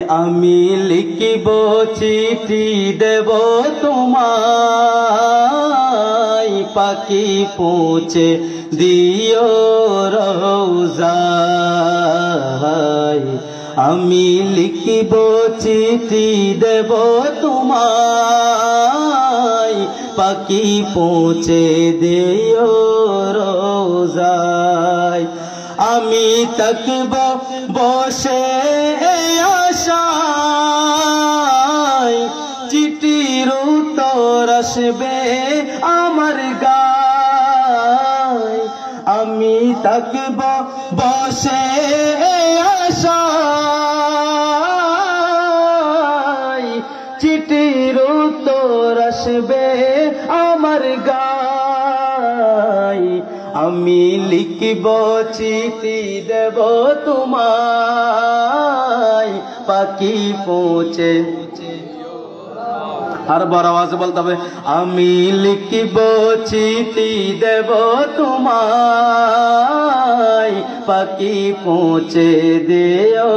আমি লিখিব চিঠি দেব তোমায়, পাখি পৌঁছে দিও রওজায়। আমি লিখিব চিঠি দেব তোমায়, পাখি পৌঁছে দিও রওজায়। আমি থাকব বসে আশায়, চিঠির উত্তর আসবে আমার গায়। আমি থাকব বসে আশায়, চিঠির উত্তর আসবে আমার গায়। আমি লিখিব চিঠি দেব তোমায়, পাখি পৌঁছে। আর বড় আওয়াজে বলতে হবে, আমি লিখিব চিঠি দেব তোমায়, পাখি পৌঁছে দিও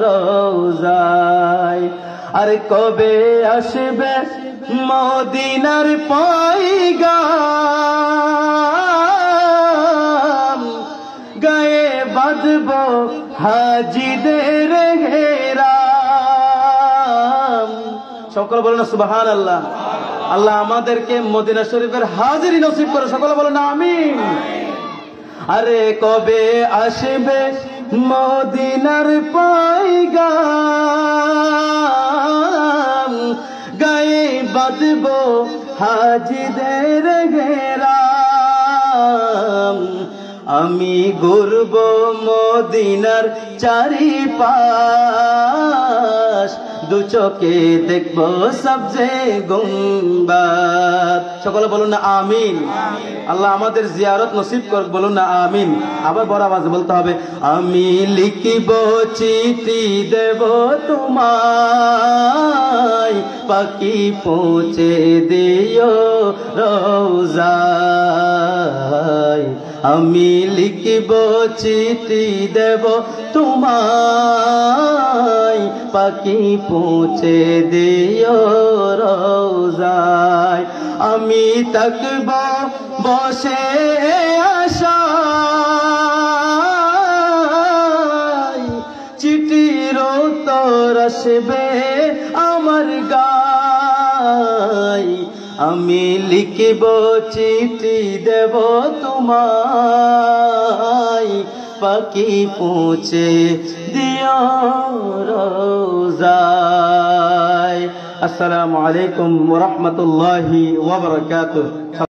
রওজায়। আর কবে আসবে মদিনার পয়গাম, গায়ে বাঁধব হাজিদের ঘেরাম। সকলে বলেন সুবহানাল্লাহ। আল্লাহ আমাদেরকে মদিনা শরীফের হাজিরি নসিব করে, সকলে বলেন আমিন। আরে কবে আসবে মদিনার পয়গাম, গায়ে বাঁধব হাজিদের ঘেরাম। আমি ঘুরব মদিনার চারিপাশ, দু চোখে দেখব সবজে গুম্বাদ। সকলে বলুন না আমিন। আল্লাহ আমাদের জিয়ারত নসিব করুক, বলুন না আমিন। আবার বড় আওয়াজে বলতে হবে, আমি লিখিব চিঠি দেব তোমায়, পাখি পৌঁছে দিও রওজায়। আমি লিখিব চিঠি দেব তোমায়, পাখি পৌঁছে দিও রওজায়। আমি থাকব বসে আশায়, চিঠির উত্তর আসবে আমার গায়। আমি লিখিব চিঠি দেব তোমায়, পাখি পৌঁছে দিও রওজায়। আসসালামু আলাইকুম ওয়া রাহমাতুল্লাহি ওয়া বারাকাতুহু।